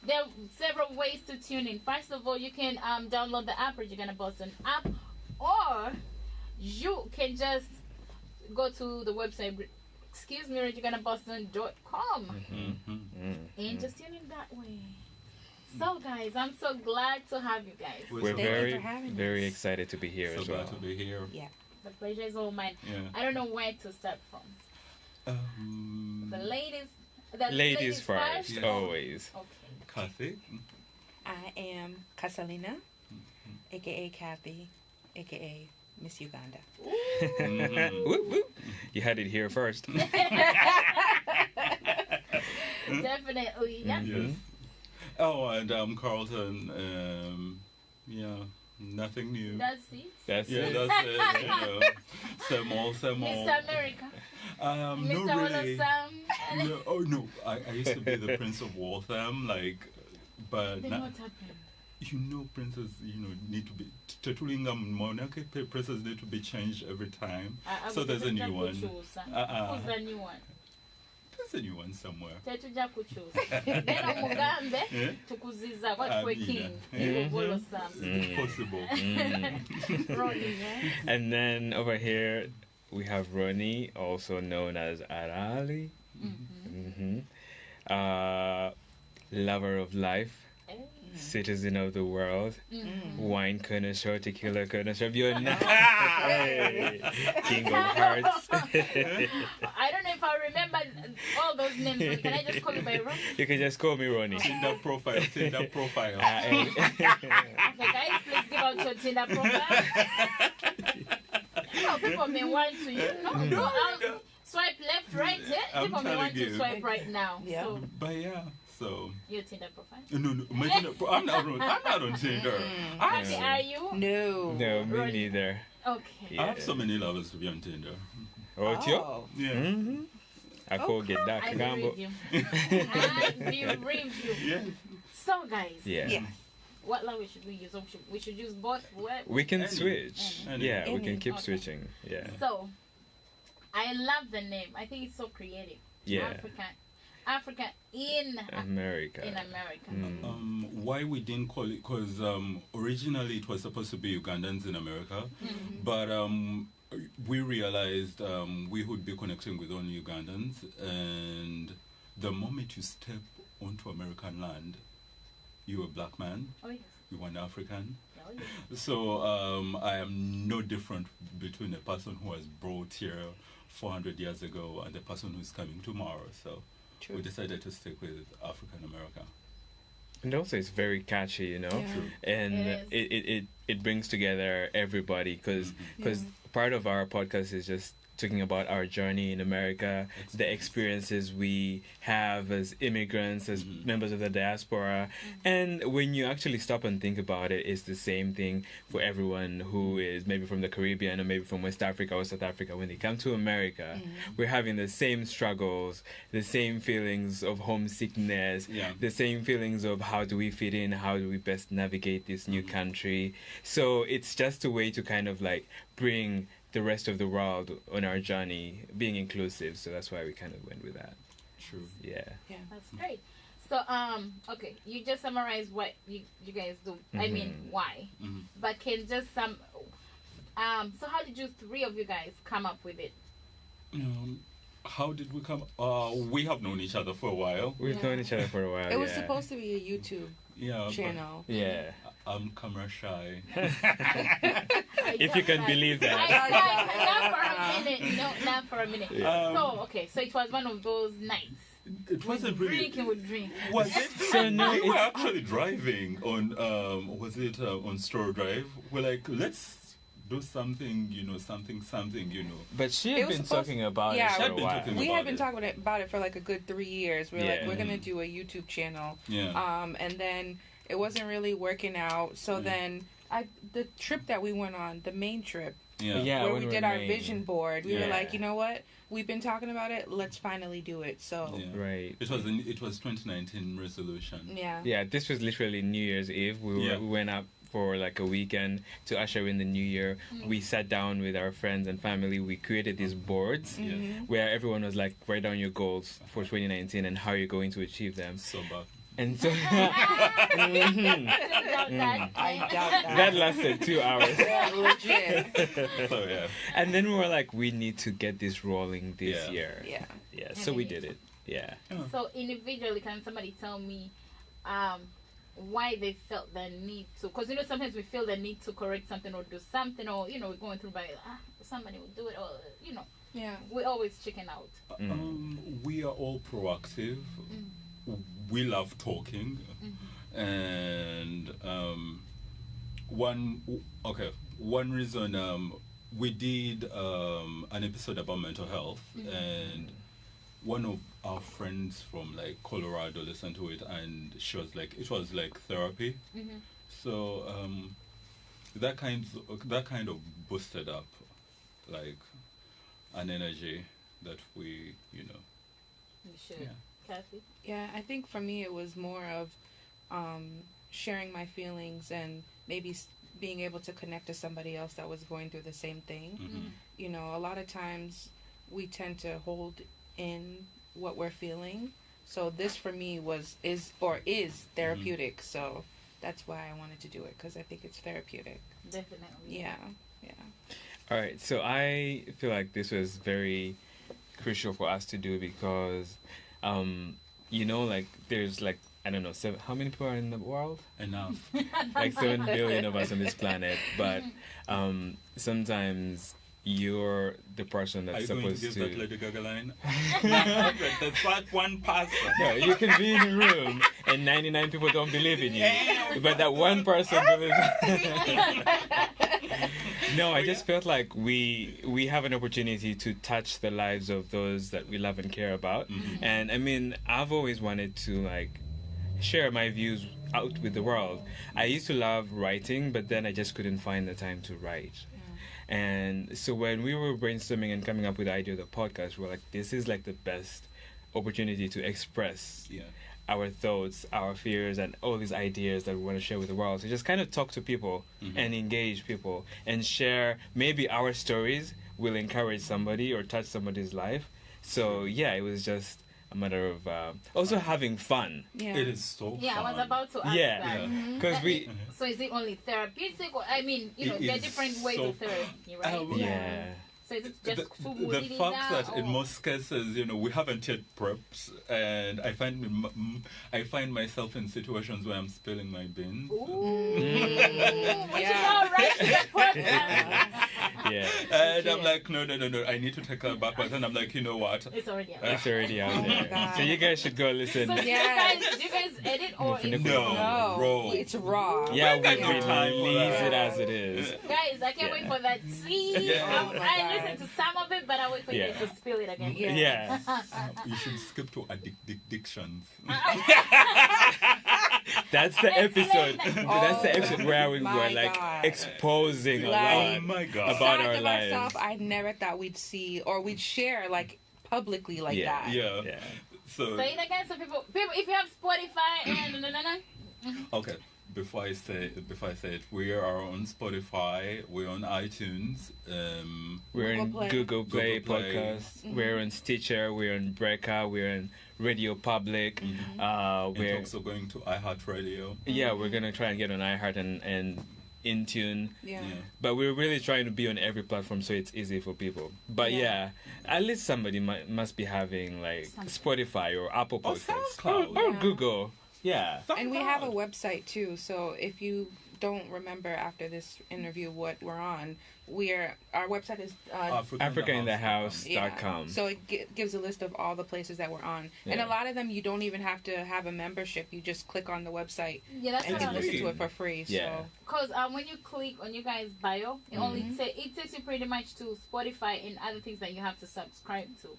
there are several ways to tune in. First of all, you can download the app, Radio Uganda Boston app, or you can just go to the website, radiougandaboston.com, and just tune in that way. So, guys, I'm so glad to have you guys. We're very excited to be here as well. So glad to be here. Yeah, the pleasure is all mine. Yeah. I don't know where to start from. The ladies. Ladies first, Yes. always. Okay. Kathy. I am Kasalina, aka Kathy, aka Miss Uganda. Whoop, whoop. You had it here first. Definitely. Yeah. Yes. Oh, and Carlton. Nothing new. That's it. That's Yeah, it. that's it. Same old. Mr. America. No, Mr. really. Waltham. No, oh no, I used to be the Prince of Waltham, but Then now, what happened? princes, need to be Tetulingam monarchy. Princes need to be changed every time. So there's a new one. Who's the new one? There's a new one somewhere. Tetujja kukyusa. Then omugambe tukuziza kwatuwe king. Possible. Ronnie, yeah? And then over here we have Ronnie, also known as Arali. Lover of life, citizen of the world, wine connoisseur, tequila connoisseur, you're not. King of hearts. I don't know if I remember all those names, but can I just call you by Ronnie? You can just call me Ronnie. Tinder profile. Okay, guys, please give out your Tinder profile. People may want to, swipe left, right, yeah? People may want to swipe right now. Yeah. So, But yeah, so. your Tinder profile? No, my Tinder I'm not on Tinder. Kathy, are you? No. No, me Ronnie. neither. Okay. I have so many lovers to be on Tinder. Oh, Tio? Oh. Yeah. I could get that. I Gambo. believe you. I believe you. Yeah. So, guys, Yeah. Yeah. what language should we use? Or we should use both. What? We can Any. switch. Any. Yeah, we can Any. keep Okay. switching. Yeah. So, I love the name. I think it's so creative. Yeah. Africa in America. America. Why we didn't call it, because originally it was supposed to be Ugandans in America, but we realized we would be connecting with only Ugandans, and the moment you step onto American land, you're a black man, Oh yes. you're an African. Oh yes. So I am no different between a person who was brought here 400 years ago and the person who's coming tomorrow. So True. we decided to stick with African America. And also, it's very catchy, you know, Yeah. and It it brings together everybody because part of our podcast is just talking about our journey in America, the experiences we have as immigrants, as members of the diaspora. And when you actually stop and think about it, it's the same thing for everyone who is maybe from the Caribbean or maybe from West Africa or South Africa. When they come to America, we're having the same struggles, the same feelings of homesickness, the same feelings of how do we fit in, how do we best navigate this new country. So it's just a way to kind of like bring the rest of the world on our journey, being inclusive. So that's why we kind of went with that. True. Yeah. That's great. So okay, you just summarize what you guys do. I mean, why? But can just so how did you three of you guys come up with it? How did we come? We have known each other for a while. We've known each other for a while. It was supposed to be a YouTube channel. Yeah. I'm camera shy. If you can believe that. Not for a minute. So it was one of those nights. It wasn't really. Would drink. Was it? So no, we were actually driving on. Was it on Store Drive? We're like, let's do something. Something. But she had been talking about it for a while. We had been talking about it for like a good 3 years. We're like, we're gonna do a YouTube channel. Yeah. And then it wasn't really working out. So then the trip that we went on, the main trip, where we did our vision board, we were like, you know what? We've been talking about it. Let's finally do it. So right. It was 2019 resolution. Yeah. Yeah. This was literally New Year's Eve. We went up for like a weekend to usher in the new year. We sat down with our friends and family. We created these boards where everyone was like, write down your goals for 2019 and how you're going to achieve them. So bad. And so I doubt that. That lasted 2 hours. Yeah, legit. So yeah. And then we were like, we need to get this rolling this year. Yeah. Yeah. So we did it. Yeah. So individually, can somebody tell me why they felt the need to? Because sometimes we feel the need to correct something or do something, or we're going through by somebody will do it, or Yeah. we always chicken out. We are all proactive. We love talking, and one reason we did an episode about mental health, and one of our friends from like Colorado listened to it, and she was like, it was like therapy. So that kind of boosted up like an energy that we You should. Yeah. Kathy? Yeah, I think for me it was more of sharing my feelings and maybe being able to connect to somebody else that was going through the same thing. A lot of times we tend to hold in what we're feeling. So this for me is therapeutic. So that's why I wanted to do it, because I think it's therapeutic. Definitely. Yeah. All right. So I feel like this was very crucial for us to do because, like there's like, I don't know, how many people are in the world? enough. Like 7 billion of us on this planet. But sometimes you're the person that's supposed to. Are you going to give that Lady Gaga line? There's that one person. No, you can be in a room and 99 people don't believe in you, but that one person believes. No, I just felt like we have an opportunity to touch the lives of those that we love and care about. And I mean, I've always wanted to like share my views out with the world. I used to love writing, but then I just couldn't find the time to write. And so when we were brainstorming and coming up with the idea of the podcast, we were like, this is like the best opportunity to express our thoughts, our fears, and all these ideas that we want to share with the world. So just kind of talk to people and engage people and share. Maybe our stories will encourage somebody or touch somebody's life. So yeah, it was just a matter of also having fun. Yeah. It is so fun. I was about to ask that. Because we... So is it only therapeutic? Or, I mean, there are different ways of therapy, right? Yeah. So is it just the fact that in most cases, we haven't yet prepped, and I find myself in situations where I'm spilling my beans. Yeah. And I'm like, no, I need to take that back. But then I'm like, you know what? It's already out. It's already out there. So you guys should go listen. So do you guys edit or No, raw. It's raw. Yeah, we release it as it is. Guys, I can't wait for that tea. I listened to some of it, but I wait for you to spill it again. Yeah. You should skip to addictions. That's the episode. That's the episode where we were like exposing a lot about our lives. Myself, I never thought we'd see or we'd share like publicly like that. Yeah. So say it again, so people, if you have Spotify and okay. Before I say it, we are on Spotify, we're on iTunes, we're in Google Play Podcasts, we're on Stitcher, we're on Breaker, we're on Radio Public. We're also going to iHeartRadio. Yeah, we're gonna try and get on iHeart and Intune. Yeah. But we're really trying to be on every platform so it's easy for people. But at least somebody must be having like Spotify or Apple Podcasts or Google. Yeah. And we have a website too, so if you don't remember after this interview what we're on, our website is AfricaInTheHouse.com. So it gives a list of all the places that we're on. And a lot of them you don't even have to have a membership. You just click on the website and you can listen to it for free. Yeah. Because when you click on you guys' bio, it only it takes you pretty much to Spotify and other things that you have to subscribe to.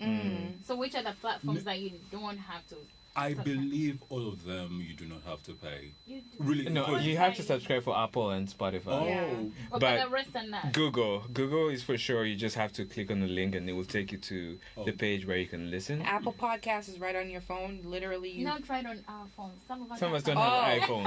So which are the platforms that you don't have to? I believe all of them you do not have to pay. You do. Really? No, you have to subscribe for Apple and Spotify. Oh. But the rest are not. Google is for sure. You just have to click on the link and it will take you to the page where you can listen. Apple Podcast is right on your phone. Literally, you don't try it on our phones. Some of us don't have iPhones.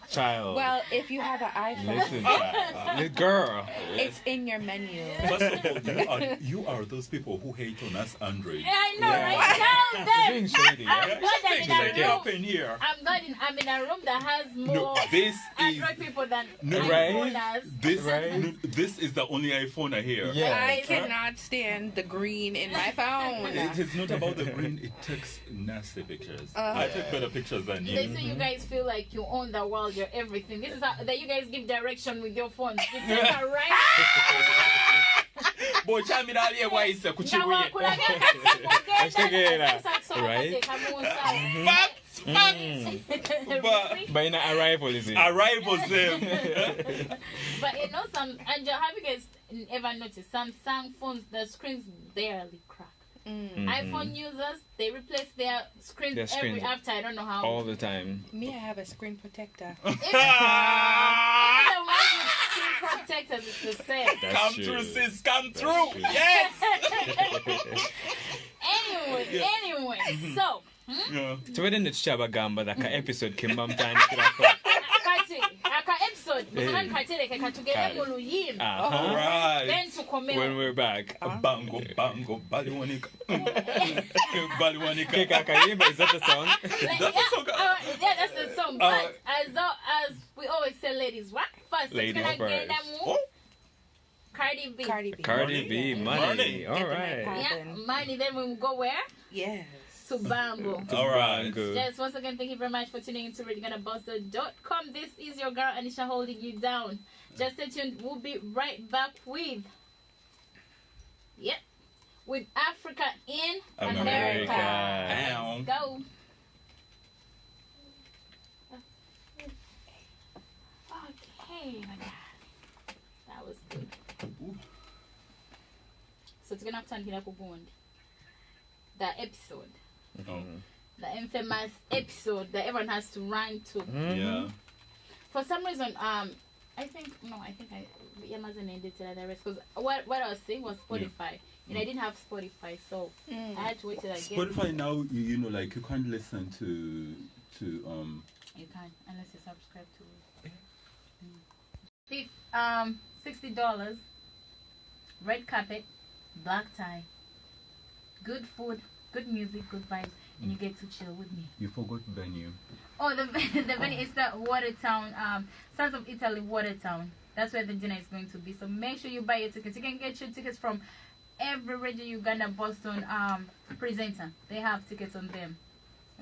Child. Well, if you have an iPhone, listen, child. Girl, it's in your menu. First of all, you are those people who hate on us Android. Yeah, I know, right? Tell them. Being shady. glad I'm in a room. Here. I'm in a room that has more Android people than iPhone. This is the only iPhone I hear. Yeah. I cannot stand the green in my phone. It's not about the green. It takes nasty pictures. I take better pictures than you. They say you guys feel like you own the world. You're everything. This is how that you guys give direction with your phones. You take a right. Boy, chami na aliye waisa kuchiwe. Right? But in arrival is it? Arrival same. But you know and have you guys ever noticed some Samsung phones the screens barely crack? iPhone users, they replace their screens every after I don't know how. All the time. Me, I have a screen protector. Even the one with screen protectors is the same. Come through, sis. Come through. Yes. Anyway. So. Tuwede netuchaba gamba daka episode kimba mtani episode then to come when we're back. Bango baliwanika. Is that the song? Yeah, that's the song. But as we always say, ladies, what first? Ladies first. Cardi B. Cardi B. Money. All right. Yeah, money. Then we go where? Yes. To Bambo. All right. Yes, once again, thank you very much for tuning into radiougandaboston.com. This is your girl Anisha holding you down. Just stay tuned. We'll be right back with Africa in America. Let's go. Okay, my God. That was good. So it's gonna have to go bond. The episode. The infamous episode that everyone has to run to. Yeah. For some reason, I think Amazon ended it the rest because what I was saying was Spotify, and I didn't have Spotify, so I had to wait till I get Spotify now. You know, like you can't listen to. You can't unless you subscribe to it. $60. Red carpet, black tie, good food. Good music, good vibes, and you get to chill with me. You forgot venue. Oh, the venue is the Watertown, Sons of Italy, Watertown. That's where the dinner is going to be. So make sure you buy your tickets. You can get your tickets from every Radio Uganda Boston presenter. They have tickets on them.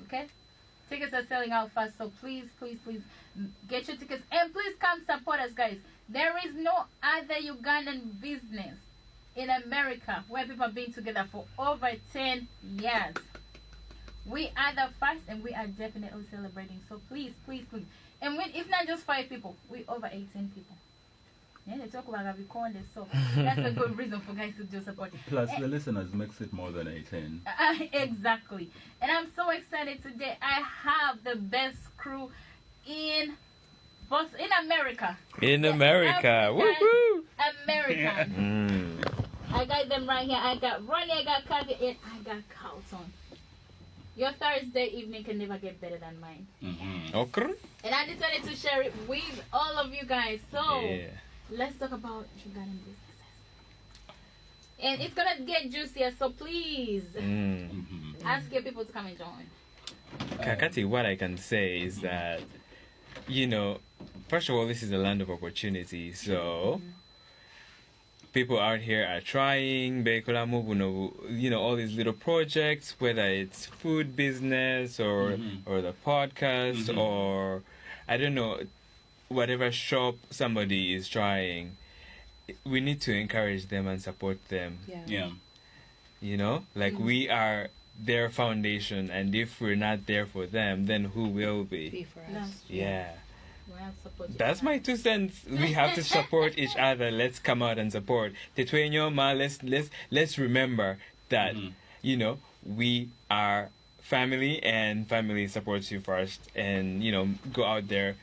Okay? Tickets are selling out fast, so please get your tickets. And please come support us, guys. There is no other Ugandan business in America where people have been together for over 10 years. We are the first and we are definitely celebrating. So please. And it's not just 5 people, we over 18 people. Yeah, they talk about Aviconde, so that's a good reason for guys to do support. Plus the listeners makes it more than 18. Exactly. And I'm so excited today. I have the best crew in America. In America. Woohoo! America. I got them right here. I got Ronnie, I got Kathy, and I got Carlton. Your Thursday evening can never get better than mine. Okay. And I decided to share it with all of you guys. So, let's talk about Ugandan businesses. And it's going to get juicier, so please ask your people to come and join. Kakati, what I can say is that, first of all, this is a land of opportunity. So, people out here are trying, all these little projects, whether it's food business or the podcast or, I don't know, whatever shop somebody is trying. We need to encourage them and support them. Yeah. We are their foundation, and if we're not there for them, then who will be? Be for us. Yeah. That's my 2 cents. We have to support each other. Let's come out and support. Let's remember that we are family, and family supports you first, and go out there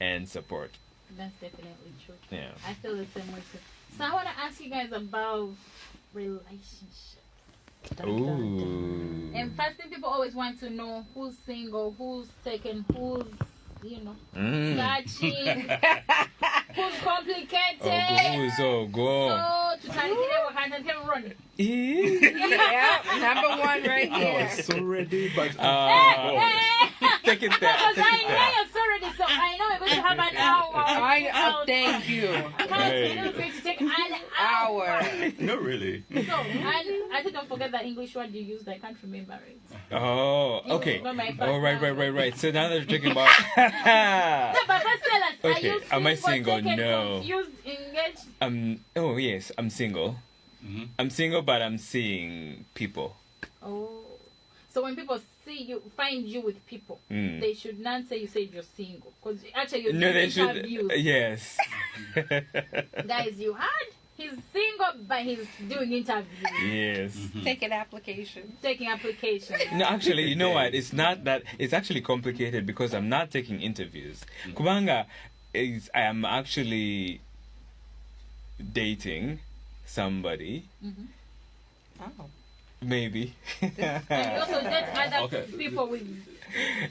and support. That's definitely true. Yeah. I feel the same way too. So I want to ask you guys about relationships. Ooh. And first thing, people always want to know who's single, who's taken, who's searching, who's complicated. Go. So Yeah, number one right here. Oh, so ready, but take it there. Because I know it's already, so I know we're going to have an hour. Thank you. It's going to take an hour. no, really. So, I don't forget that English word you used. I can't remember it. Oh, okay. Oh, right. So now that you're talking about... No, but let's tell us. Okay, Are you am I single? taken, No. confused, engaged? Oh, yes, I'm single. Mm-hmm. I'm single, but I'm seeing people. Oh. So when people see you, find you with people, they should not say you said you're single. Because actually you're doing interviews. Yes. Guys, you heard? He's single, but he's doing interviews. Yes. Mm-hmm. Taking applications. No, actually, you know what? It's not that. It's actually complicated because I'm not taking interviews. Kubanga I am actually dating somebody. Oh. Maybe. And you also date other people with...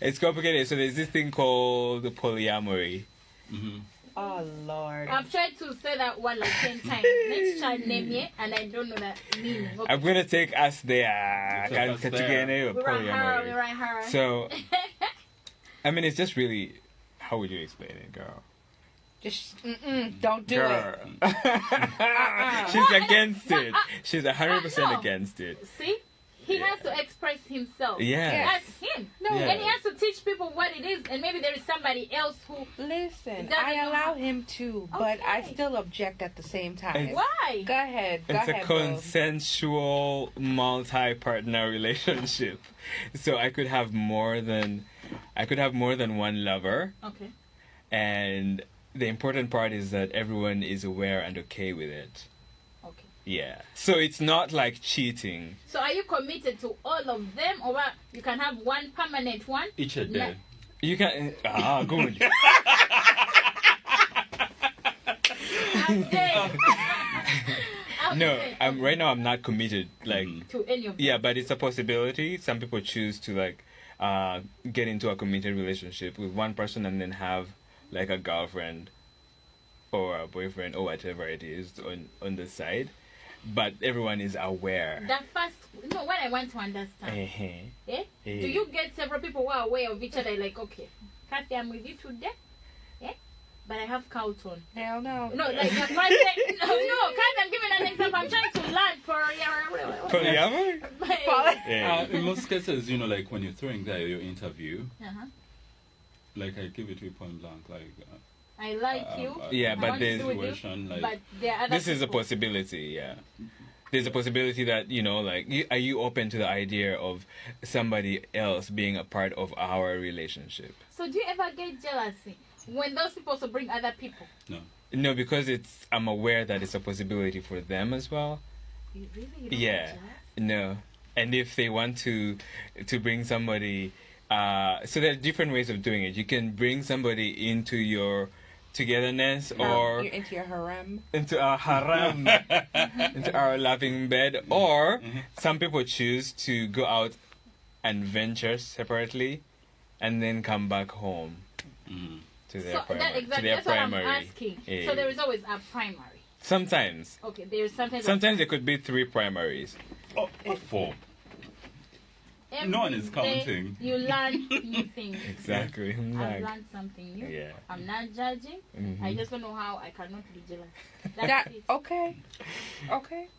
It's complicated. So there's this thing called polyamory. Mm-hmm. Oh, Lord. I've tried to say that one like 10 times. Next child name here, and I don't know that meaning. Okay. I'm going to take us there. Polyamory. Right, her. So, I mean, it's just really... How would you explain it, girl? Just, don't do it. She's against it. She's 100% against it. See? He has to express himself. Yeah. That's him. No, and he has to teach people what it is, and maybe there is somebody else who... Listen, I allow him to, but I still object at the same time. Why? Go ahead. It's a consensual multi-partner relationship. So I could have more than one lover. Okay. And the important part is that everyone is aware and okay with it. Okay. Yeah. So it's not like cheating. So are you committed to all of them, or you can have one permanent one? Each a day. You can... good. No, right now I'm not committed to any of them. Yeah, but it's a possibility. Some people choose to get into a committed relationship with one person and then have like a girlfriend or a boyfriend or whatever it is on the side, but everyone is aware. What I want to understand, do you get several people who are aware of each other, like, okay, Kathy, I'm with you today, but I have Carlton. Hell no. No, like a friend. No, Kathy, I'm giving an example. I'm trying to learn for in most cases, like when you're throwing there your interview, like I give it to you point blank, like I like you. Yeah, but there's but there are other this is a possibility. Yeah, there's a possibility that are you open to the idea of somebody else being a part of our relationship? So do you ever get jealousy when those people also bring other people? No, because I'm aware that it's a possibility for them as well. You really? Yeah. No, and if they want to bring somebody, so there are different ways of doing it. You can bring somebody into your togetherness, or you're into your harem, into our harem, into our loving bed, or some people choose to go out and venture separately, and then come back home to their primary. That's what I'm asking. So there is always a primary. Sometimes. Okay, there's sometimes. Sometimes there could be 3 primaries. Oh, 4. No one is counting. You learn new things. Exactly. I've learned something new. Yeah. I'm not judging. I just don't know how I cannot be jealous. That's it. Okay.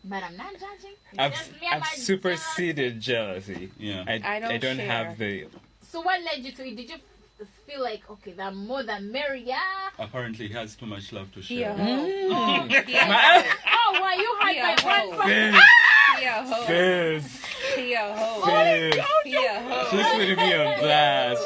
But I'm not judging. I've superseded jealousy. Yeah. I don't have the... So what led you to it? Did you feel like, okay, the more the merrier? Apparently he has too much love to share. Why you had by one person? Sis.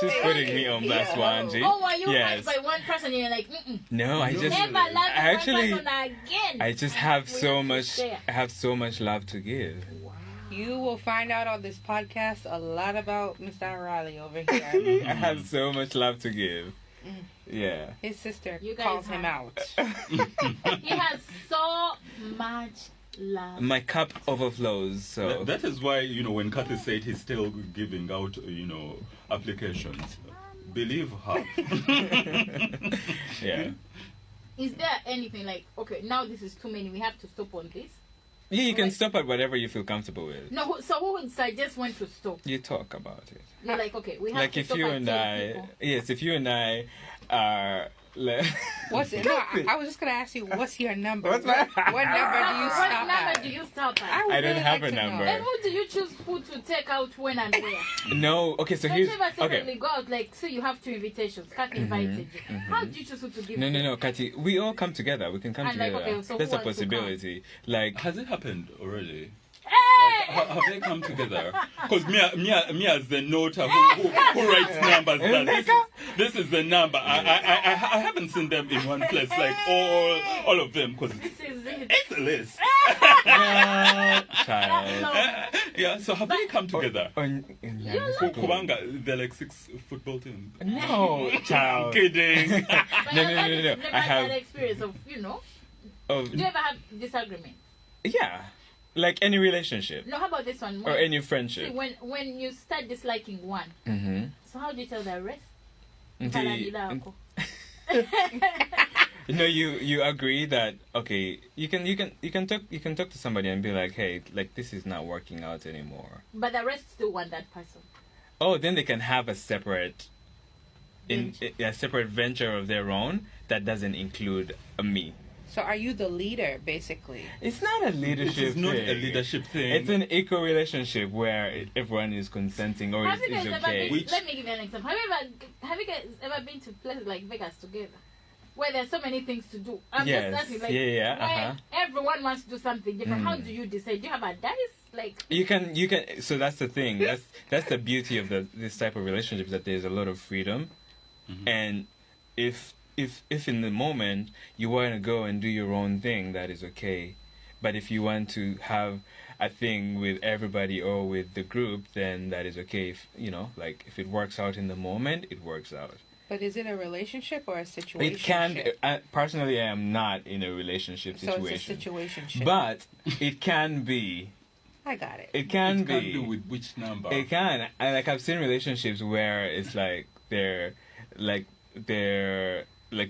She's putting me on blast. Wanji. Why you had by one person and you're like, No, I just never love actually one person again. I just have so much. I have so much love to give. Wow. You will find out on this podcast a lot about Mr. O'Reilly over here. I have so much love to give. Yeah. His sister calls him out. He has so much love. My cup overflows. So that is why when Kathy said he's still giving out applications. Believe her. Yeah. Is there anything like, okay, now this is too many, we have to stop on this? Yeah, you can stop at whatever you feel comfortable with. No, so who would suggest when to stop? You talk about it. You're like, okay, we have like to if stop you at and 10 I, people. yes, if you and I are. What's it? No, I was just gonna ask you, what's your number? What's my- What number do you stop What number at? do you stop at? would I don't really have like a to number. know. And who do you choose who to take out when and where? No, okay, so Don't here's. you ever separately Okay. go out, like, so you have 2 invitations. Kat invited you. How do you choose who to give? No, Kati, we all come together. We can come And like, together. okay, so That's who a wants to possibility. Like, Has it happened already? Hey! Have they come together? Because me as the noter who writes numbers. This is the number. I haven't seen them in one place, like all of them, because This is it. it's a list. child. Yeah, so have they come together? Kubanga, they're like 6 football teams. No, child. Kidding. But No. Never I have. had that experience of, Of, do you ever have disagreement? yeah, like any relationship No, how about this one? or any See, friendship. when you start disliking one, Mm-hmm. so how do you tell the rest? No, you agree that okay, you can talk to somebody and be like, hey, like this is not working out anymore. But the rest still want that person. Oh, then they can have a separate venture of their own that doesn't include me. So are you the leader, basically? It's not a leadership It's not thing. a leadership thing. It's an equal relationship where everyone is consenting or Have you is guys ever okay. been? Let me give you an example. Have you guys ever been to places like Vegas together, where there's so many things to do? I'm Yes. just asking, like, Yeah, where everyone wants to do something different. How Mm. do you decide? Do you have a dice? Like, You can so that's the thing. That's the beauty of this type of relationship, that there's a lot of freedom. Mhm. And if in the moment you want to go and do your own thing, that is okay. But if you want to have a thing with everybody or with the group, then that is okay. If like if it works out in the moment, it works out. But is it a relationship or a situation? It can. Personally, I am not in a relationship So situation. it's a situationship. But it can be. I got it. It can It be. can do with which number? It can. I've seen relationships where it's like they're like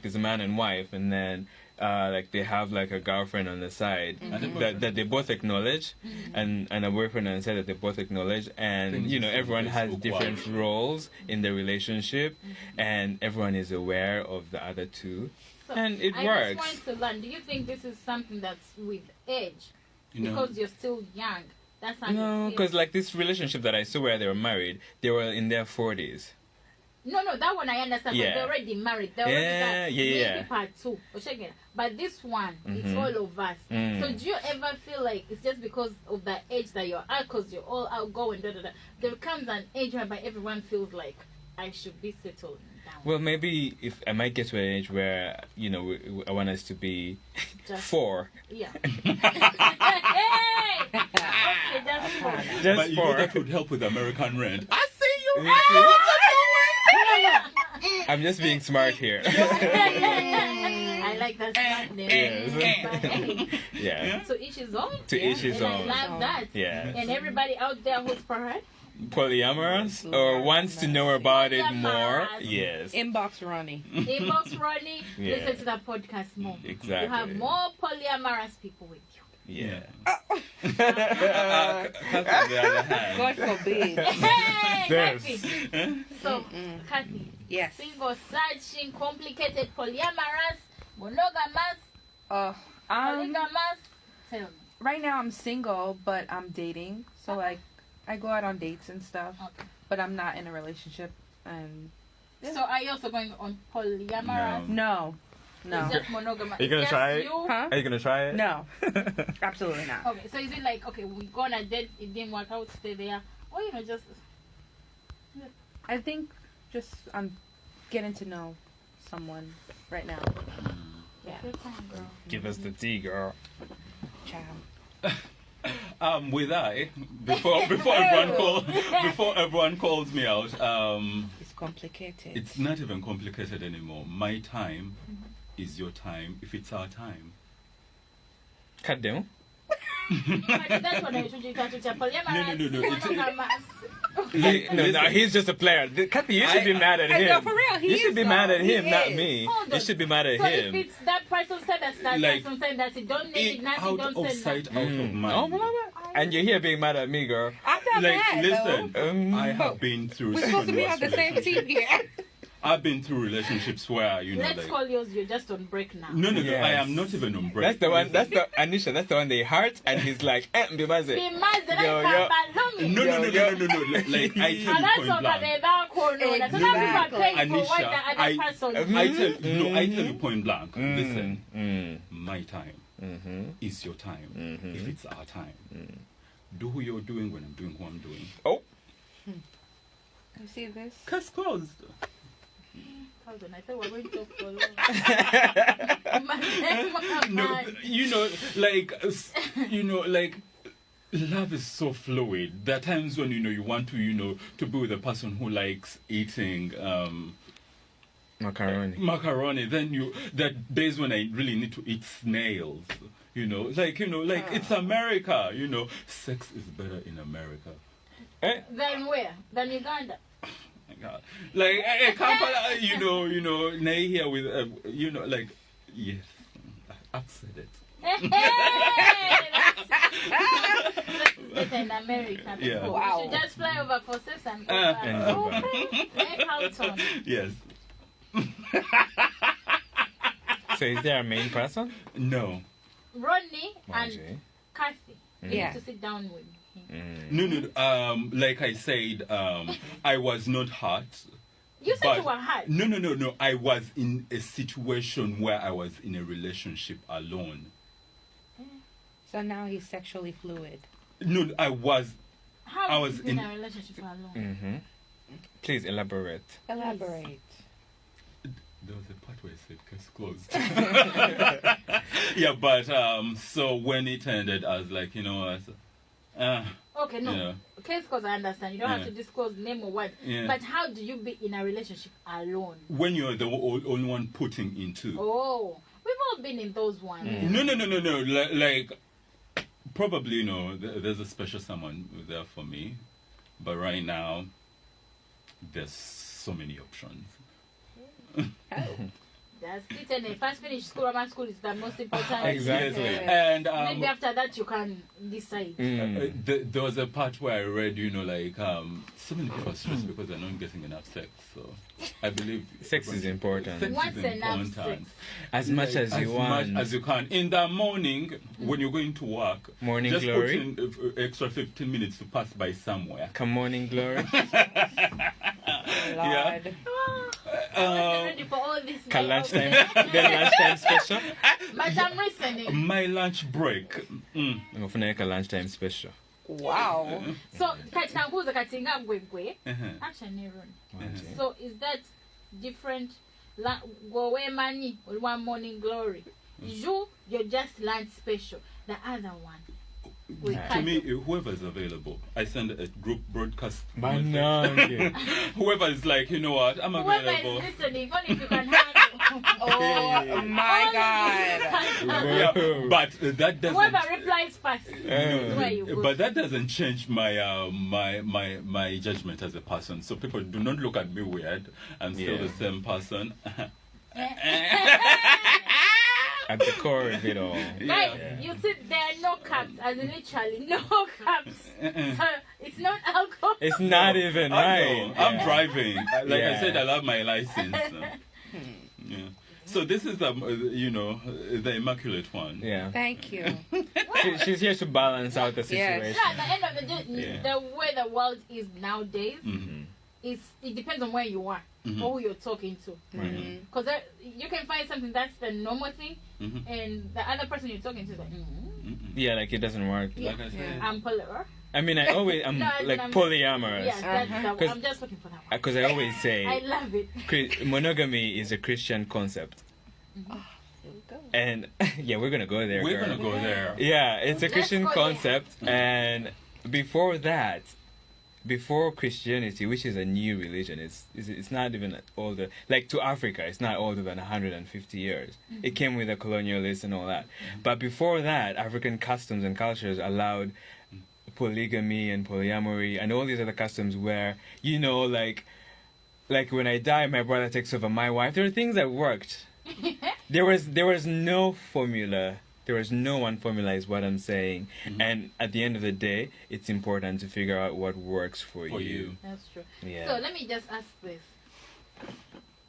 there's a man and wife, and then like they have like a girlfriend on the side that they both acknowledge, and a boyfriend on the side that they both acknowledge, and Things everyone has Facebook different Live. roles in the relationship, and everyone is aware of the other two, so and it I works. just want to learn. Do you think this is something that's with age? You know, Because you're still young. That's not. No, because like this relationship that I saw where they were married, they were in their 40s. No, that one I understand. Yeah. But they're already married. They already Yeah, got yeah. maybe part 2. But this one, it's Mhm. all of us. Mm. So do you ever feel like it's just because of the age that you're at, because you're all outgoing, there comes an age whereby everyone feels like I should be settled down. Well, maybe if I might get to an age where I want us to be Just- 4. Yeah. Hey! Okay, that's fine. Just but you 4. know that would help with American rent. I I'm just being smart here. I like that smartness. Yes. Yeah. Yeah. So each his own. To each his And own. I love that. Yeah. And everybody out there who's perhaps Polyamorous or wants to know about it more. Polyamorous. Yes. Inbox Ronnie. inbox Ronnie, Yeah. listen to the podcast more. Exactly. You have more polyamorous people with you. Yeah. Kathy, on the other hand, God forbid. Hey, Yes. Kathy. So, Kathy, Yes. single, searching, complicated, polyamorous, monogamous, polygamous. Tell me. Right now I'm single, but I'm dating. So like, I go out on dates and stuff, Okay. but I'm not in a relationship. And So are you also going on polyamorous? no. It's just monogamous. Are you gonna Just try it? you? Huh? Are you gonna try it? No. Absolutely not. Okay, so is it like, okay, we go on a date, it didn't work out, stay there, or just I think just I'm getting to know someone right now. Yeah. Good time, girl. Give us the tea, girl. Ciao. with I before everyone calls me out, It's complicated. it's not even complicated anymore. My time is your time if it's our time. Cut them. But that's what I told you, polyamorous, No. monogamous. he's just a player. Kathy, you should be mad at him. No, for real, you should be mad at him, not me. You should be mad at so him. if it's that person said that person said that, don't make it nothing, out don't of say sight, that. out of mind. And you're here being mad at me, girl. I'm not mad, listen, I have been through. We're supposed to be on the same team here. I've been through relationships where Let's call yours. You're just on break now. No, yes. I am not even on break. That's the one. That's the Anisha. That's the one they hurt, and he's like, Bimaze. No. Like I tell you point blank. Listen, my time is your time. If it's our time, do who you're doing when I'm doing who I'm doing. Oh. You see this? Case closed. Hold on, I thought we were going to talk for long. No, love is so fluid. There are times when you want to be with a person who likes eating macaroni. Then that days when I really need to eat snails. It's America. Sex is better in America. Than where? Than Uganda. God. Like Kampala, Nay here with yes, I've said it. That's in America. Yeah. Wow. You should just fly over for sex and go back. Okay. Halton. Yes. So is there a main person? No. Rodney and Kathy. You need to sit down with him. No. Like I said, I was not hurt. You said you were hurt. No. I was in a situation where I was in a relationship alone. So now he's sexually fluid. No, I was. How I was in a relationship alone? Please elaborate. There was a part where I said case closed. Yeah, but so when it ended, I was like, okay, no. Case closed, I understand. You don't have to disclose name or what. Yeah. But how do you be in a relationship alone? When you're the only one putting into. Oh, we've all been in those ones. No. Like, probably, there's a special someone there for me. But right now, there's so many options. That's it. And if first finish school, roman school is the most important. Exactly. And maybe after that you can decide. There was a part where I read, so many people are stressed because they're not getting enough sex. So I believe sex is important. Sex is important. As much as you want. As much as you can. In the morning, when you're going to work, morning just glory. Put in extra 15 minutes to pass by somewhere. Come morning glory. Lord. Ready for all this. Lunchtime. Then lunchtime special. But I'm listening. My lunch break. I'm going to lunchtime special. Wow. So, so is that different? Go away money or one morning glory. You're just lunch special. The other one. To me, whoever's available, I send a group broadcast. Whoever is like, I'm available. Whoever is listening, even if you can handle. Oh my God! Yeah, but that doesn't. Whoever replies first. But that doesn't change my my judgment as a person. So people do not look at me weird. I'm still the same person. At the core of it all. Guys, you see, there are no caps, as in literally no caps. So it's not alcohol. It's not even right. I'm driving. Like I said, I love my license. So this is the immaculate one. Yeah. Thank you. She's here to balance out the situation. Yes. At the end of the day, the way the world is nowadays, it depends on where you are. Or who you're talking to, because you can find something that's the normal thing, and the other person you're talking to is like, like it doesn't work. Yeah. Like I said, I'm polyamorous. I mean, I'm polyamorous. Yeah, I'm just looking for that one. Because I always say, I love it. Monogamy is a Christian concept. And we're gonna go there. We're gonna go there. Yeah, it's a Christian concept, and before that. Before Christianity, which is a new religion, it's not even older. Like to Africa, it's not older than 150 years. It came with the colonialists and all that. But before that, African customs and cultures allowed polygamy and polyamory and all these other customs where, you know, like when I die, my brother takes over my wife. There are things that worked. There was no formula. There was no one formula, is what I'm saying. And at the end of the day, it's important to figure out what works for you. That's true. Yeah. So let me just ask this.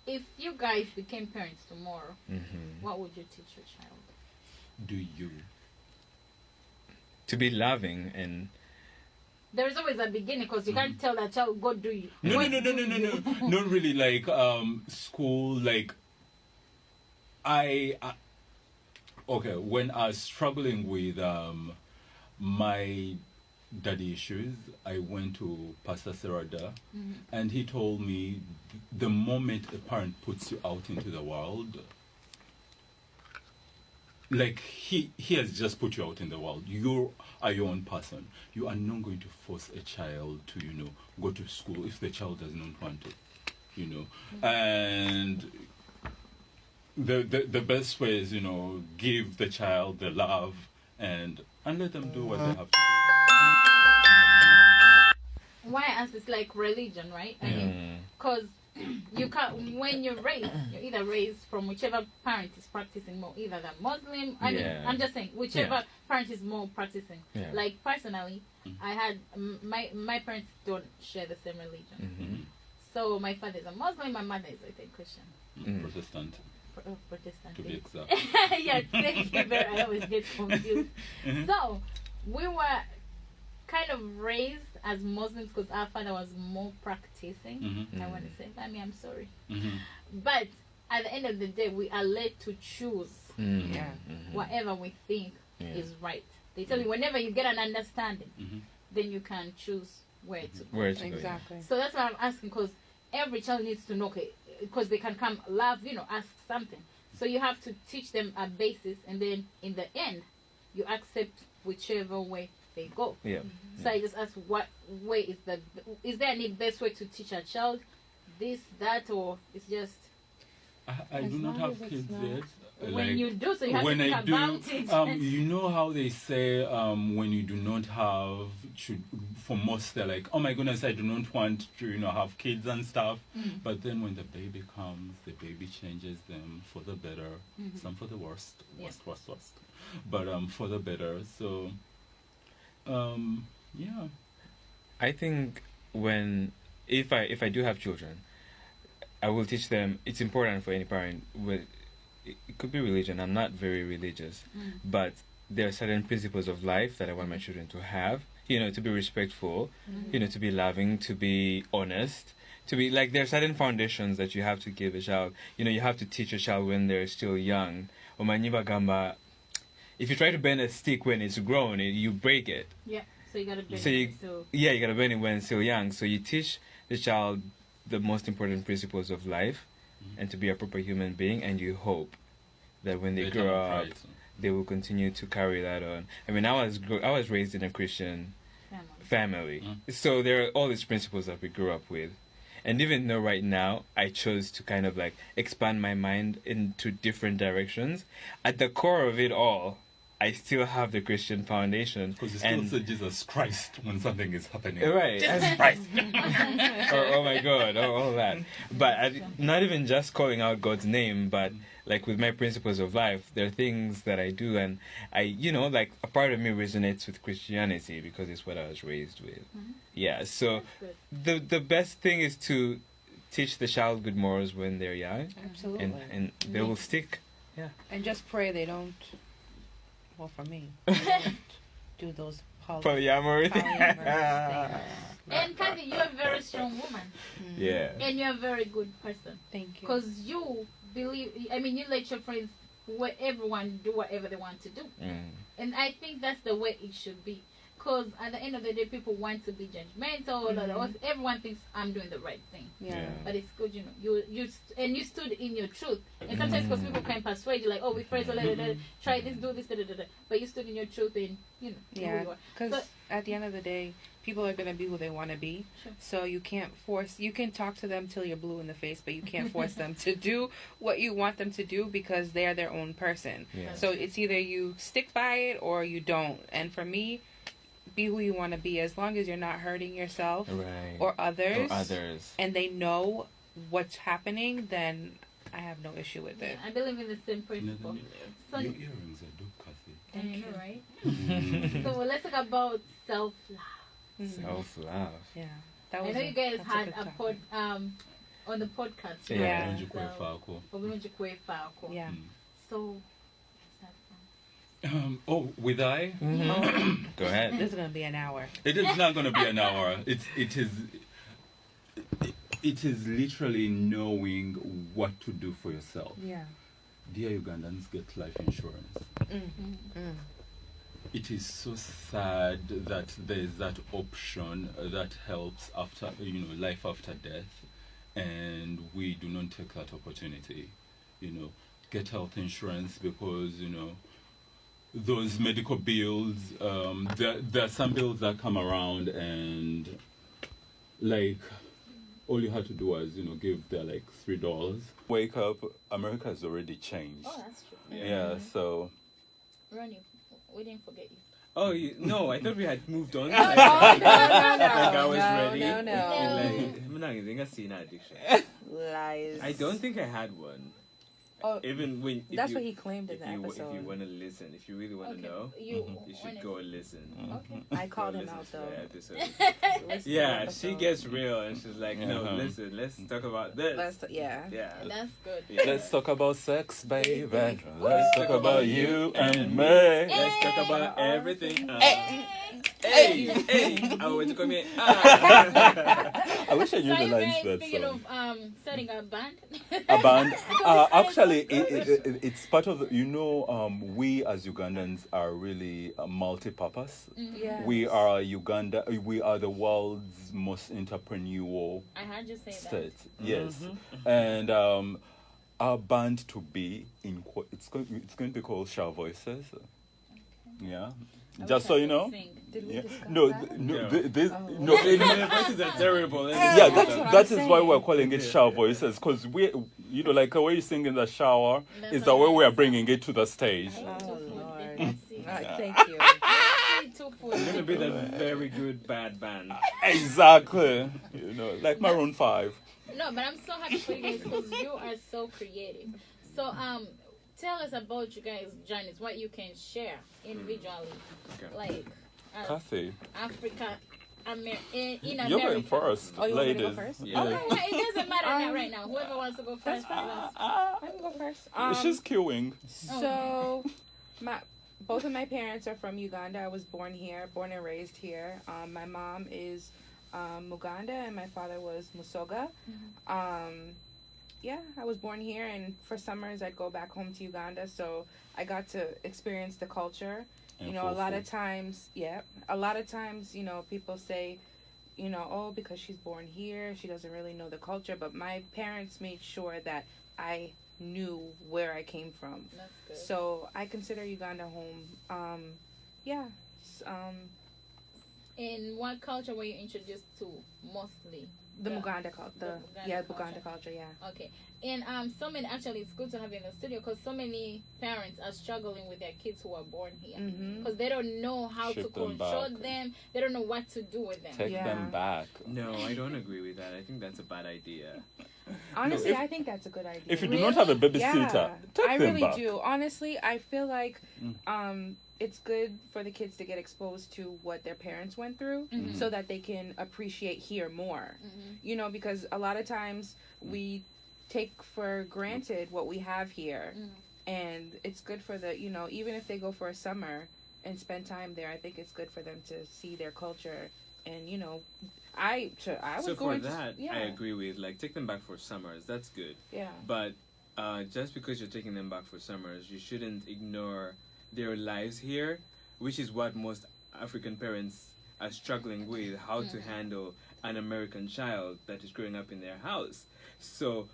If you guys became parents tomorrow, what would you teach your child? Do you? To be loving and... There is always a beginning, because you can't tell that child, go do you. No. Not really like school, like... Okay, when I was struggling with my daddy issues, I went to Pastor Serada, and he told me the moment a parent puts you out into the world, like he has just put you out in the world. You are your own person. You are not going to force a child to, you know, go to school if the child does not want to, you know. And the best way is, you know, give the child the love and let them do what they have to do. Why I ask this, like religion, right? I mean, because you can't, when you're either raised from whichever parent is practicing more, either the Muslim, I mean, I'm just saying, whichever parent is more practicing. Like personally, I had, my parents don't share the same religion. So my father is a Muslim, my mother is, I think, Christian. Protestant. Protestant. To be exact. Yeah, thank you very much. I always get confused. So we were kind of raised as Muslims because our father was more practicing. I want to say, I mean, I'm sorry. But at the end of the day, we are led to choose whatever we think is right. They tell you whenever you get an understanding, then you can choose where to go. Exactly. So that's why I'm asking, because every child needs to know, okay, because they can come love, you know, ask something. So you have to teach them a basis, and then in the end, you accept whichever way they go. So I just ask, what way is there any best way to teach a child this, that, or it's just... I do not have kids yet. When you do, so you have to think about it. You know how they say when you do not have, for most they're like, oh my goodness, I do not want to, you know, have kids and stuff. But then when the baby comes, the baby changes them for the better, some for the worst, worst. But for the better. So, yeah. I think if I do have children, I will teach them. It's important for any parent. It could be religion. I'm not very religious, but there are certain principles of life that I want my children to have. You know, to be respectful, you know, to be loving, to be honest, to be like, there are certain foundations that you have to give a child. You know, you have to teach a child when they're still young. Omanyiba gamba, if you try to bend a stick when it's grown, you break it. Yeah, so you gotta bend it. Yeah, you gotta bend it when it's still young. So you teach the child the most important principles of life, and to be a proper human being, and you hope that when they grow up, they will continue to carry that on. I mean, I was raised in a Christian family, so there are all these principles that we grew up with. And even though right now I chose to kind of like expand my mind into different directions, at the core of it all, I still have the Christian foundation. Because you still say Jesus Christ when something is happening. Right. Jesus Christ. Oh my God, all that. But not even just calling out God's name, but like with my principles of life, there are things that I do, and I, you know, like a part of me resonates with Christianity because it's what I was raised with. Yeah, so the best thing is to teach the child good morals when they're young. Absolutely. And they will stick. Yeah. And just pray they don't, well, for me, they don't do those polyamory things. And Kathy, you're a very strong woman. Yeah. And you're a very good person. Thank you. Because you believe, I mean, you let your friends, everyone do whatever they want to do. And I think that's the way it should be. Because at the end of the day, people want to be judgmental. Everyone thinks I'm doing the right thing. Yeah. But it's good, you know. You stood in your truth. And sometimes because people can persuade you, like, oh, we're friends, try this, do this, But you stood in your truth and, you know. Yeah. Because at the end of the day, people are going to be who they want to be. Sure. So you can't force, you can talk to them till you're blue in the face, but you can't force them to do what you want them to do because they are their own person. Yeah. So it's either you stick by it or you don't. And for me, be who you want to be, as long as you're not hurting yourself right. or others. Or others. And they know what's happening, then I have no issue with it. I believe in the same principle. So, your earrings are dope, Kathy. I know, right? So let's talk about self-love. Self-love. Yeah. I know you guys had a pod, on the podcast. Yeah. Yeah. So, with I? Mm-hmm. Go ahead. This is going to be an hour. It is not going to be an hour. It is literally knowing what to do for yourself. Yeah. Dear Ugandans, get life insurance. It is so sad that there is that option that helps after, life after death, and we do not take that opportunity. Get health insurance because those medical bills. There are some bills that come around, and like all you had to do was give them like $3. Wake up, America has already changed. Oh, that's true. Yeah, so. Ronnie, we didn't forget you. Oh, no, I thought we had moved on. No, no, no. I was ready. No. I'm not going to see an addiction. Lies. I don't think I had one. Oh, even when that's what he claimed in the episode. If you want to listen, if you really want to know, you should go and listen. Okay. I called him out though. Yeah, she gets real and she's like, no, listen, let's talk about this. Yeah, that's good. Yeah. Let's talk about sex, baby. Let's talk about you and me. Let's talk about everything. Hey, I want to come here. I wish I knew the lines to that song. Speaking of starting a band. A band. Actually, it's part of we as Ugandans are really multi-purpose. Yes. We are Uganda. We are the world's most entrepreneurial state. Yes, and our band to be it's going to be called Shower Voices. Yeah. Just so you know. Did we discuss that? Voices are terrible. Yeah, that is why we're calling it Shower Voices, because we, like the way you sing in the shower is the way we are bringing it to the stage. Oh Lord! Thank you. It's going to be the very good bad band. Exactly. Like Maroon 5. No, but I'm so happy for you guys because you are so creative. So tell us about you guys' journeys, what you can share individually, like Kathy. Africa, in America. You're going first, you ladies. Want me to go first? Yeah. Okay, it doesn't matter right now. Whoever wants to go first. I can go first. She's queuing. So, both of my parents are from Uganda. I was born and raised here. My mom is Muganda and my father was Musoga. Yeah, I was born here, and for summers I'd go back home to Uganda, so I got to experience the culture. And a lot of times, people say, because she's born here, she doesn't really know the culture, but my parents made sure that I knew where I came from. That's good. So I consider Uganda home. In what culture were you introduced to mostly? The Buganda culture. Buganda culture, yeah. Okay. And actually it's good to have you in the studio because so many parents are struggling with their kids who are born here. Because they don't know how to control them. They don't know what to do with them. Take them back. No, I don't agree with that. I think that's a bad idea. Honestly, I think that's a good idea. If you do not have a babysitter, take I them really back. do. Honestly, I feel like it's good for the kids to get exposed to what their parents went through so that they can appreciate here more. Because a lot of times we take for granted what we have here. And it's good for even if they go for a summer and spend time there, I think it's good for them to see their culture. And, I was going to... I agree with, take them back for summers. That's good. Yeah. But just because you're taking them back for summers, you shouldn't ignore their lives here, which is what most African parents are struggling with, how to handle an American child that is growing up in their house. So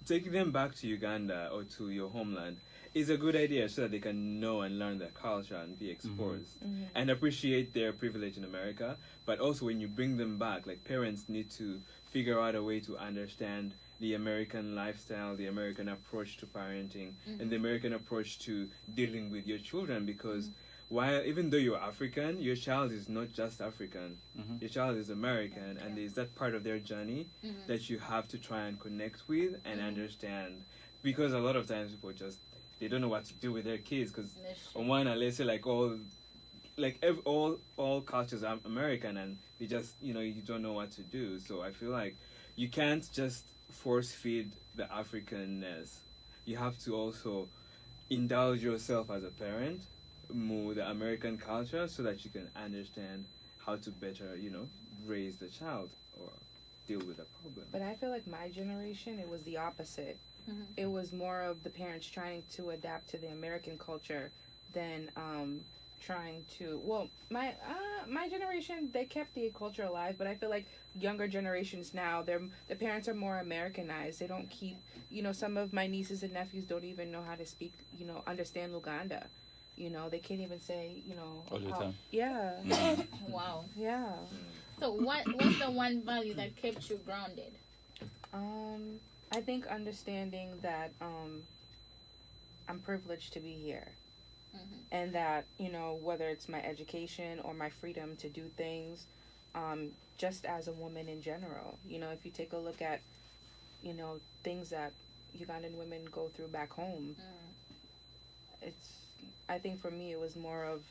taking them back to Uganda or to your homeland is a good idea so that they can know and learn their culture and be exposed and appreciate their privilege in America. But also when you bring them back, parents need to figure out a way to understand the American lifestyle, the American approach to parenting, and the American approach to dealing with your children, because while even though you're African, your child is not just African. Your child is American, and there's that part of their journey that you have to try and connect with and understand, because a lot of times people just they don't know what to do with their kids, because on one hand, let's say like all cultures are American, and they just you don't know what to do. So I feel like you can't just force feed the Africanness. You have to also indulge yourself as a parent more the American culture, so that you can understand how to better raise the child or deal with the problem. But I feel like my generation, it was the opposite. It was more of the parents trying to adapt to the American culture than trying to. Well, my generation, they kept the culture alive, but I feel like younger generations now, the parents are more Americanized. They don't keep. Some of my nieces and nephews don't even know how to speak. Understand Luganda. They can't even say. All the time. Yeah. Wow. Yeah. So what's the one value that kept you grounded? I think understanding that I'm privileged to be here. And that, whether it's my education or my freedom to do things, just as a woman in general. If you take a look at, things that Ugandan women go through back home, I think for me it was more of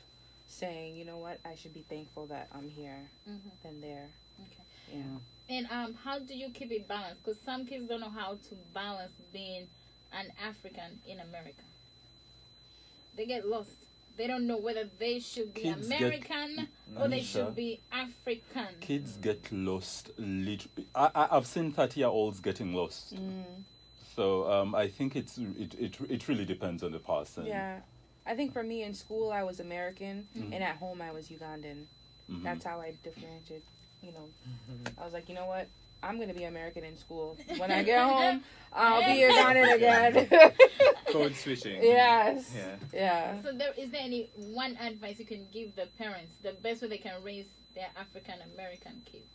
saying, you know what, I should be thankful that I'm here than there. Okay. Yeah. And how do you keep it balanced? Because some kids don't know how to balance being an African in America. They get lost. They don't know whether they should be American or they should be African. Kids get lost. I've seen 30-year-olds getting lost. So I think it really depends on the person. Yeah. I think for me in school I was American and at home I was Ugandan. That's how I differentiated. I was like, you know what? I'm going to be American in school. When I get home, I'll be Ugandan again. Code switching. Yes. Yeah. So is there any one advice you can give the parents, the best way they can raise their African American kids?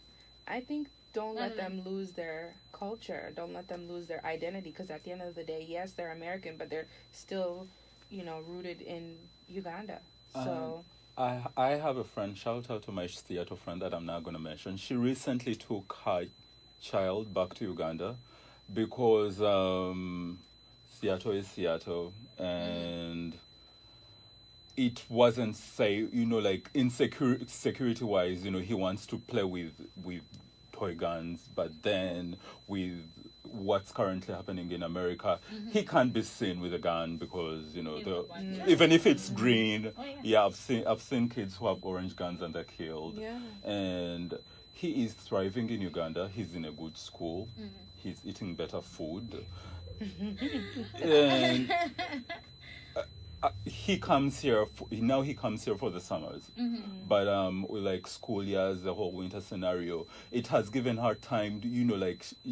I think don't let them lose their culture. Don't let them lose their identity, because at the end of the day, yes, they're American, but they're still, rooted in Uganda. So... I have a friend, shout out to my Seattle friend that I'm not going to mention. She recently took her child back to Uganda because Seattle is Seattle, and it wasn't safe, like security wise, he wants to play with toy guns, but then with what's currently happening in America, he can't be seen with a gun because even if it's green. I've seen kids who have orange guns and they're killed. And he is thriving in Uganda. He's in a good school. He's eating better food. And he comes here he comes here for the summers, but with like school years, the whole winter scenario, it has given her time,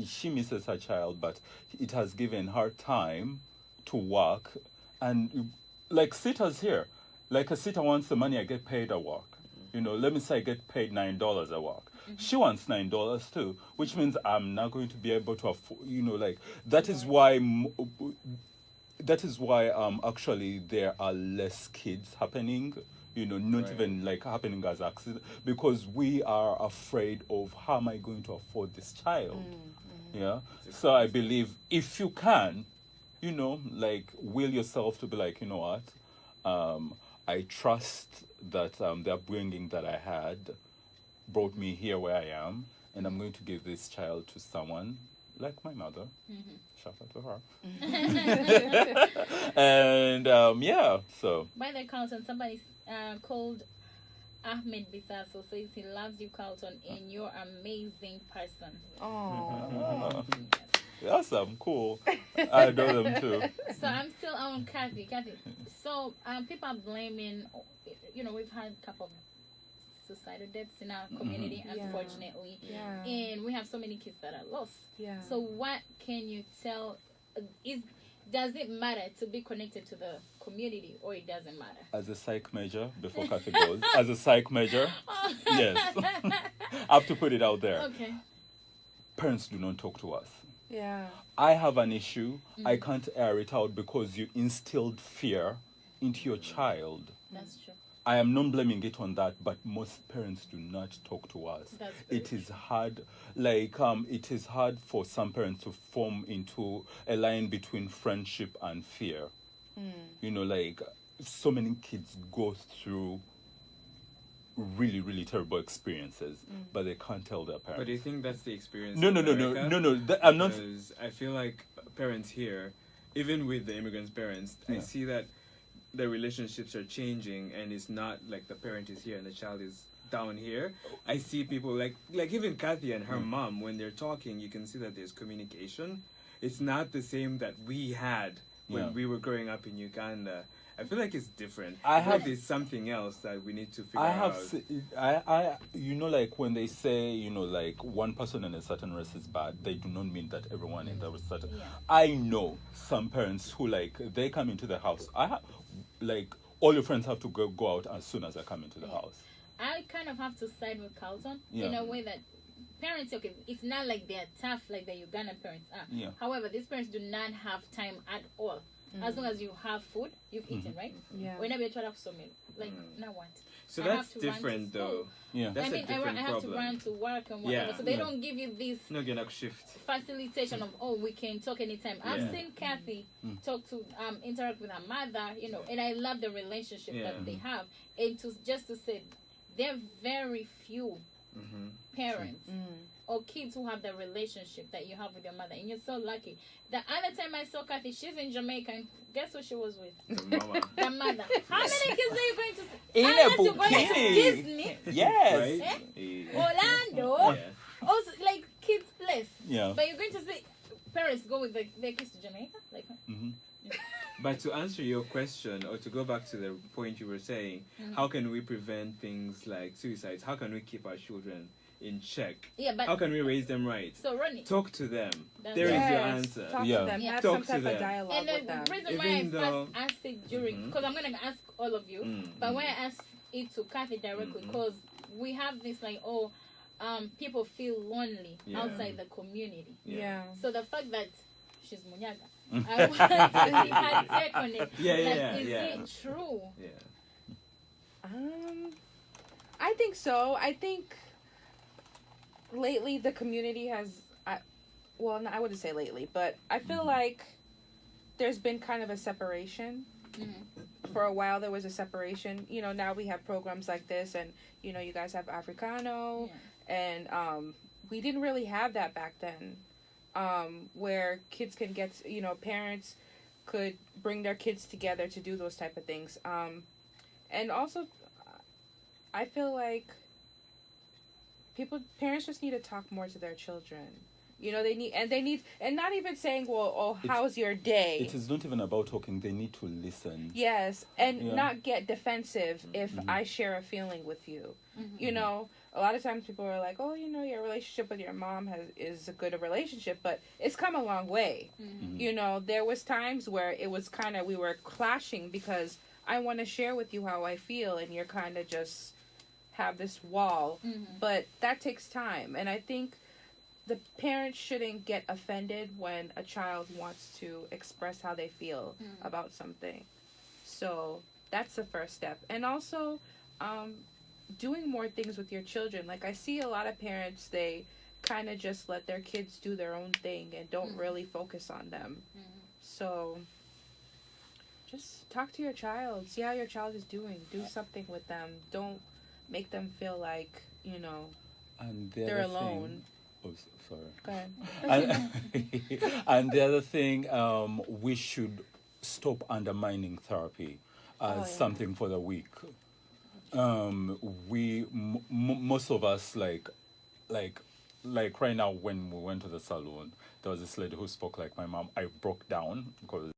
she misses her child, but it has given her time to work. And like sitters here, like a sitter wants the money I get paid at work, let me say I get paid $9 at work. She wants $9 too, which means I'm not going to be able to afford, that is why actually there are less kids happening, not even like happening as accidents, because we are afraid of how am I going to afford this child. So I believe if you can, will yourself to be like, what, I trust that the upbringing that I had brought me here where I am, and I'm going to give this child to someone like my mother. Shout out to her. And so. By the Carlton, somebody called Ahmed Bisaso says he loves you, Carlton, and you're an amazing person. Oh. Awesome, cool. I adore them too. So I'm still on Kathy. So people are blaming, we've had a couple of suicidal deaths in our community, unfortunately. And we have so many kids that are lost. So what can you tell? Does it matter to be connected to the community, or it doesn't matter? As a psych major, before Kathy goes, as a psych major, yes. I have to put it out there. Okay. Parents do not talk to us. I have an issue. I can't air it out because you instilled fear into your child. That's true. I am not blaming it on that, but most parents do not talk to us. It is hard, it is hard for some parents to form into a line between friendship and fear. You know, like, so many kids go through really, really terrible experiences, but they can't tell their parents. But do you think that's the experience? No. I'm not. Because I feel like parents here, even with the immigrants' parents, I see that the relationships are changing, and it's not like the parent is here and the child is down here. I see people like even Kathy and her mom, when they're talking, you can see that there's communication. It's not the same that we had when we were growing up in Uganda. I feel like it's different. There's something else that we need to figure out. You know, like when they say, you know, like one person in a certain race is bad, they do not mean that everyone in the certain. Yeah. I know some parents who, like, they come into the house. All your friends have to go out as soon as they come into the house. I kind of have to side with Carlton in a way that parents, okay, it's not like they're tough like the Ugandan parents are. Yeah. However, these parents do not have time at all. As long as you have food, you've eaten, right? Yeah. Whenever you try to so like, now what? So that's different, though. Yeah. That's I have to run to work and whatever. So they don't give you this facilitation of, we can talk anytime. I've seen Kathy talk to interact with her mother, you know, and I love the relationship that they have. And just to say, there are very few parents or kids who have the relationship that you have with your mother, and you're so lucky. The other time I saw Kathy, she's in Jamaica, and guess who she was with? The mother. How many kids are you going to see? Unless you're going to Disney. Yes. Right? Orlando. Yeah. Also, like, kids' place. Yeah. But you're going to see parents go with their kids to Jamaica? Like, But to answer your question, or to go back to the point you were saying, how can we prevent things like suicides? How can we keep our children in check? Yeah, but how can we raise them right? So, Ronnie, talk to them. There is your answer. Talk to them. Have some type of dialogue with them. And the reason why I first asked it during, because I'm going to ask all of you, but when I asked it to Kathy directly, because we have this like, people feel lonely outside the community. Yeah. So the fact that she's Munyaga, I want to see her take on it. Is it true? Yeah. I think so. I think lately the community has, I wouldn't say lately, but I feel like there's been kind of a separation. For a while there was a separation. You know, now we have programs like this, and, you know, you guys have Africano, and we didn't really have that back then, where kids can get, you know, parents could bring their kids together to do those type of things. And also, I feel like parents just need to talk more to their children. You know, they need, and not even saying, how's your day? It is not even about talking. They need to listen. Yes, and not get defensive if I share a feeling with you. You know, a lot of times people are like, you know, your relationship with your mom is a good relationship, but it's come a long way. You know, there was times where it was kind of, we were clashing because I want to share with you how I feel, and you're kind of just have this wall. But that takes time, and I think the parents shouldn't get offended when a child wants to express how they feel about something. So that's the first step. And also, doing more things with your children. Like, I see a lot of parents, they kind of just let their kids do their own thing and don't really focus on them. So just talk to your child. See how your child is doing. Do something with them. Don't make them feel like, you know, they're alone. Sorry. Go ahead. And the other thing, we should stop undermining therapy as something for the weak. Most of us, like right now, when we went to the salon, there was this lady who spoke like my mom. I broke down because